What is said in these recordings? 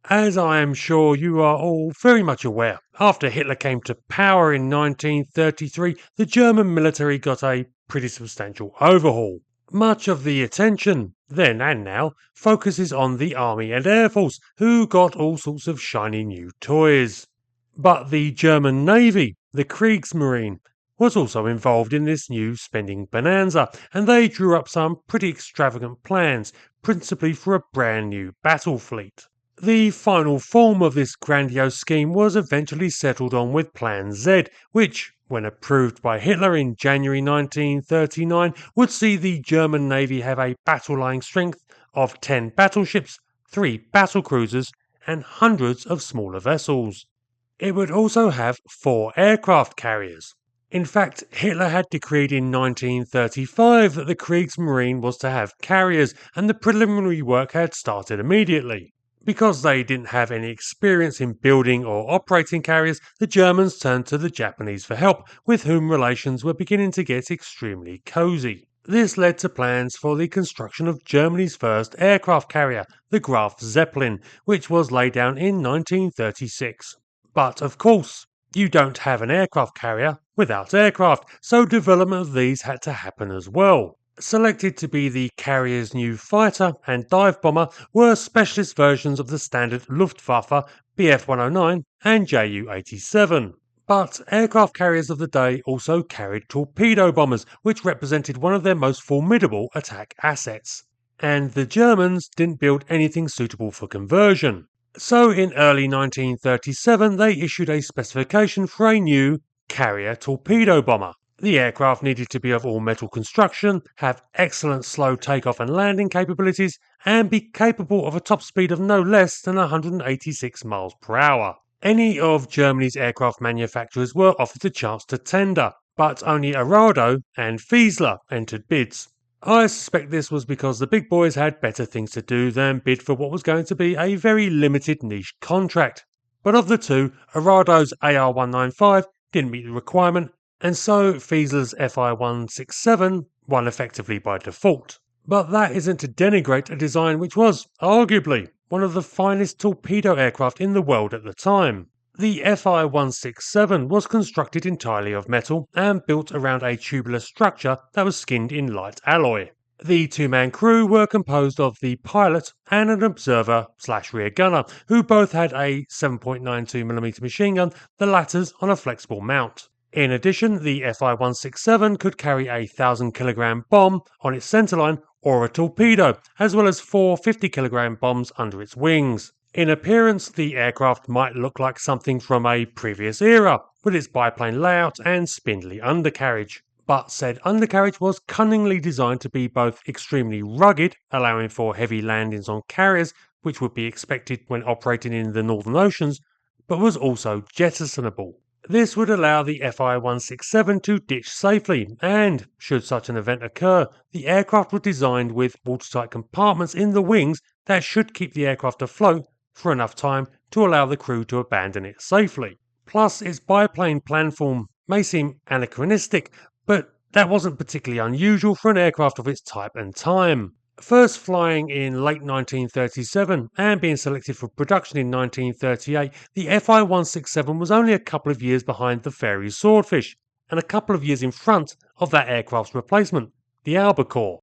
As I am sure you are all very much aware, after Hitler came to power in 1933, the German military got a pretty substantial overhaul. Much of the attention, then and now, focuses on the Army and Air Force, who got all sorts of shiny new toys. But the German Navy, the Kriegsmarine, was also involved in this new spending bonanza, and they drew up some pretty extravagant plans, principally for a brand new battle fleet. The final form of this grandiose scheme was eventually settled on with Plan Z, which, when approved by Hitler in January 1939, would see the German Navy have a battle-line strength of 10 battleships, 3 battlecruisers, and hundreds of smaller vessels. It would also have 4 aircraft carriers. In fact, Hitler had decreed in 1935 that the Kriegsmarine was to have carriers, and the preliminary work had started immediately. Because they didn't have any experience in building or operating carriers, the Germans turned to the Japanese for help, with whom relations were beginning to get extremely cosy. This led to plans for the construction of Germany's first aircraft carrier, the Graf Zeppelin, which was laid down in 1936. But of course, you don't have an aircraft carrier without aircraft, so development of these had to happen as well. Selected to be the carrier's new fighter and dive bomber were specialist versions of the standard Luftwaffe Bf-109 and Ju-87. But aircraft carriers of the day also carried torpedo bombers, which represented one of their most formidable attack assets. And the Germans didn't build anything suitable for conversion. So in early 1937 they issued a specification for a new carrier torpedo bomber. The aircraft needed to be of all-metal construction, have excellent slow takeoff and landing capabilities, and be capable of a top speed of no less than 186 miles per hour. Any of Germany's aircraft manufacturers were offered the chance to tender, but only Arado and Fieseler entered bids. I suspect this was because the big boys had better things to do than bid for what was going to be a very limited niche contract. But of the two, Arado's AR-195 didn't meet the requirement, and so Fieseler's Fi-167 won effectively by default. But that isn't to denigrate a design which was, arguably, one of the finest torpedo aircraft in the world at the time. The Fi-167 was constructed entirely of metal and built around a tubular structure that was skinned in light alloy. The two-man crew were composed of the pilot and an observer/rear gunner, who both had a 7.92mm machine gun, the latter's on a flexible mount. In addition, the Fi-167 could carry a 1,000kg bomb on its centerline or a torpedo, as well as 4 50kg bombs under its wings. In appearance, the aircraft might look like something from a previous era, with its biplane layout and spindly undercarriage. But said undercarriage was cunningly designed to be both extremely rugged, allowing for heavy landings on carriers, which would be expected when operating in the Northern Oceans, but was also jettisonable. This would allow the Fi-167 to ditch safely, and, should such an event occur, the aircraft was designed with watertight compartments in the wings that should keep the aircraft afloat for enough time to allow the crew to abandon it safely. Plus, its biplane planform may seem anachronistic, but that wasn't particularly unusual for an aircraft of its type and time. First flying in late 1937 and being selected for production in 1938, the Fi-167 was only a couple of years behind the Fairey Swordfish, and a couple of years in front of that aircraft's replacement, the Albacore.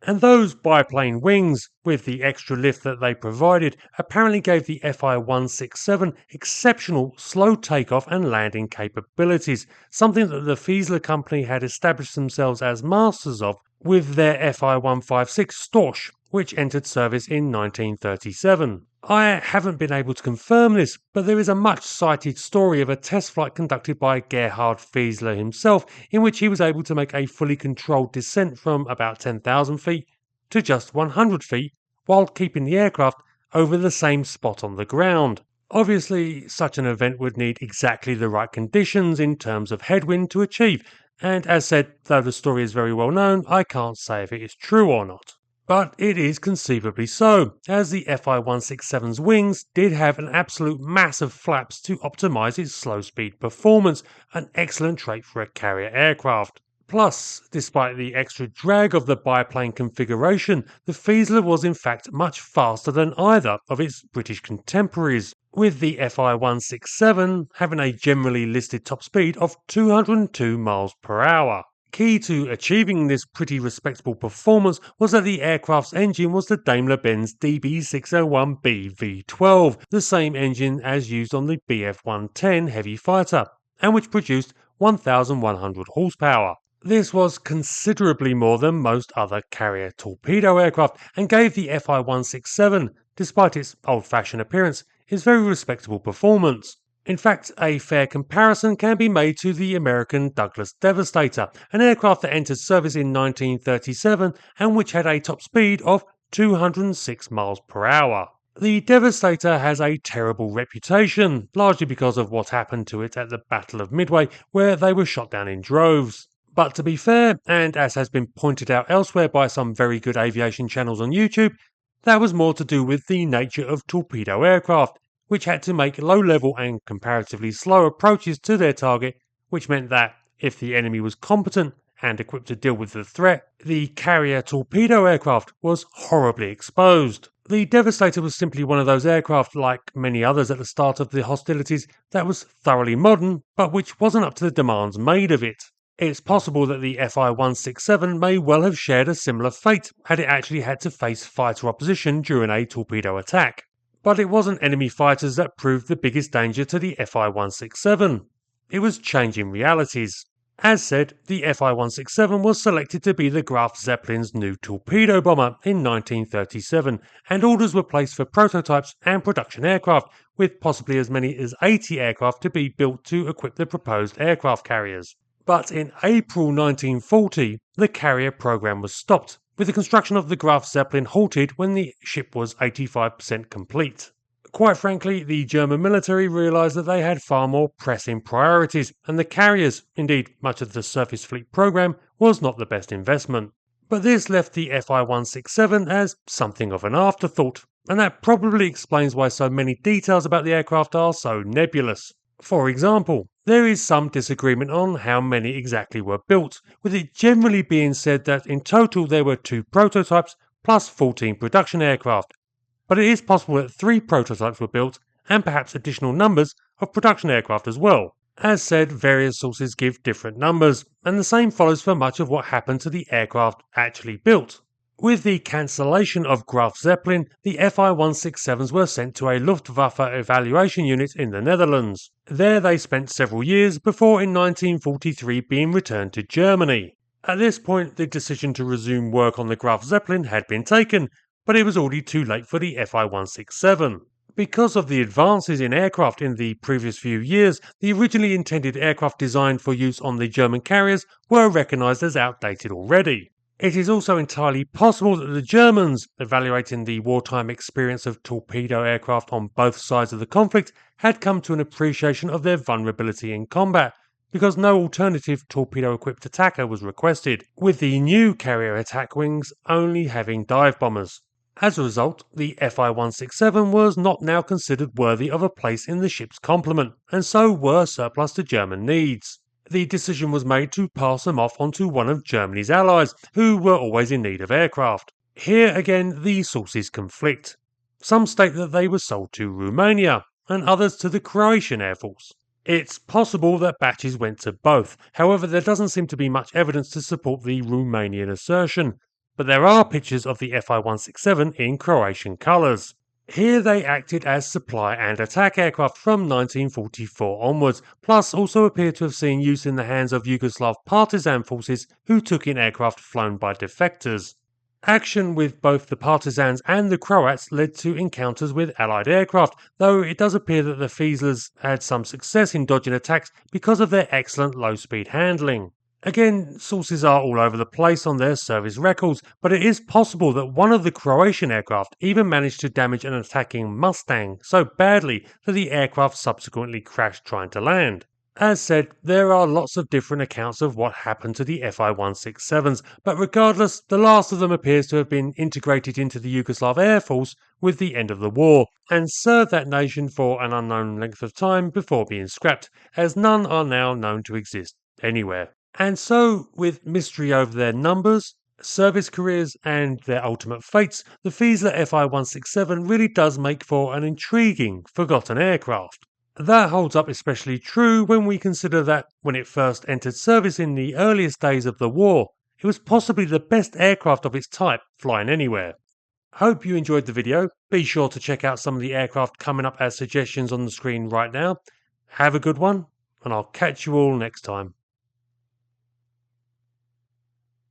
And those biplane wings, with the extra lift that they provided, apparently gave the Fi-167 exceptional slow takeoff and landing capabilities, something that the Fieseler company had established themselves as masters of with their Fi-156 Storch, which entered service in 1937. I haven't been able to confirm this, but there is a much cited story of a test flight conducted by Gerhard Fieseler himself, in which he was able to make a fully controlled descent from about 10,000 feet to just 100 feet while keeping the aircraft over the same spot on the ground. Obviously, such an event would need exactly the right conditions in terms of headwind to achieve, and as said, though the story is very well known, I can't say if it is true or not. But it is conceivably so, as the Fi-167's wings did have an absolute mass of flaps to optimise its slow speed performance, an excellent trait for a carrier aircraft. Plus, despite the extra drag of the biplane configuration, the Fieseler was in fact much faster than either of its British contemporaries, with the Fi 167 having a generally listed top speed of 202 miles per hour. Key to achieving this pretty respectable performance was that the aircraft's engine was the Daimler-Benz DB601B V12, the same engine as used on the Bf-110 heavy fighter, and which produced 1,100 horsepower. This was considerably more than most other carrier torpedo aircraft and gave the Fi 167, despite its old-fashioned appearance, its very respectable performance. In fact, a fair comparison can be made to the American Douglas Devastator, an aircraft that entered service in 1937 and which had a top speed of 206 miles per hour. The Devastator has a terrible reputation, largely because of what happened to it at the Battle of Midway, where they were shot down in droves. But to be fair, and as has been pointed out elsewhere by some very good aviation channels on YouTube, that was more to do with the nature of torpedo aircraft, which had to make low-level and comparatively slow approaches to their target, which meant that, if the enemy was competent and equipped to deal with the threat, the carrier torpedo aircraft was horribly exposed. The Devastator was simply one of those aircraft, like many others at the start of the hostilities, that was thoroughly modern, but which wasn't up to the demands made of it. It's possible that the Fi 167 may well have shared a similar fate had it actually had to face fighter opposition during a torpedo attack. But it wasn't enemy fighters that proved the biggest danger to the Fi 167. It was changing realities. As said, the Fi 167 was selected to be the Graf Zeppelin's new torpedo bomber in 1937, and orders were placed for prototypes and production aircraft, with possibly as many as 80 aircraft to be built to equip the proposed aircraft carriers. But in April 1940, the carrier program was stopped, with the construction of the Graf Zeppelin halted when the ship was 85% complete. Quite frankly, the German military realised that they had far more pressing priorities, and the carriers, indeed much of the surface fleet program, was not the best investment. But this left the Fi 167 as something of an afterthought, and that probably explains why so many details about the aircraft are so nebulous. For example, there is some disagreement on how many exactly were built, with it generally being said that in total there were 2 prototypes plus 14 production aircraft. But it is possible that 3 prototypes were built and perhaps additional numbers of production aircraft as well. As said, various sources give different numbers, and the same follows for much of what happened to the aircraft actually built. With the cancellation of Graf Zeppelin, the Fi 167s were sent to a Luftwaffe evaluation unit in the Netherlands. There they spent several years before in 1943 being returned to Germany. At this point, the decision to resume work on the Graf Zeppelin had been taken, but it was already too late for the Fi 167. Because of the advances in aircraft in the previous few years, the originally intended aircraft designed for use on the German carriers were recognised as outdated already. It is also entirely possible that the Germans, evaluating the wartime experience of torpedo aircraft on both sides of the conflict, had come to an appreciation of their vulnerability in combat, because no alternative torpedo-equipped attacker was requested, with the new carrier attack wings only having dive bombers. As a result, the Fi 167 was not now considered worthy of a place in the ship's complement, and so were surplus to German needs. The decision was made to pass them off onto one of Germany's allies, who were always in need of aircraft. Here again the sources conflict. Some state that they were sold to Romania, and others to the Croatian Air Force. It's possible that batches went to both, however there doesn't seem to be much evidence to support the Romanian assertion, but there are pictures of the Fi 167 in Croatian colours. Here they acted as supply and attack aircraft from 1944 onwards, plus also appear to have seen use in the hands of Yugoslav partisan forces who took in aircraft flown by defectors. Action with both the partisans and the Croats led to encounters with Allied aircraft, though it does appear that the Fieslers had some success in dodging attacks because of their excellent low-speed handling. Again, sources are all over the place on their service records, but it is possible that one of the Croatian aircraft even managed to damage an attacking Mustang so badly that the aircraft subsequently crashed trying to land. As said, there are lots of different accounts of what happened to the Fi 167s, but regardless, the last of them appears to have been integrated into the Yugoslav Air Force with the end of the war, and served that nation for an unknown length of time before being scrapped, as none are now known to exist anywhere. And so, with mystery over their numbers, service careers, and their ultimate fates, the Fieseler Fi-167 really does make for an intriguing, forgotten aircraft. That holds up especially true when we consider that when it first entered service in the earliest days of the war, it was possibly the best aircraft of its type flying anywhere. Hope you enjoyed the video. Be sure to check out some of the aircraft coming up as suggestions on the screen right now. Have a good one, and I'll catch you all next time.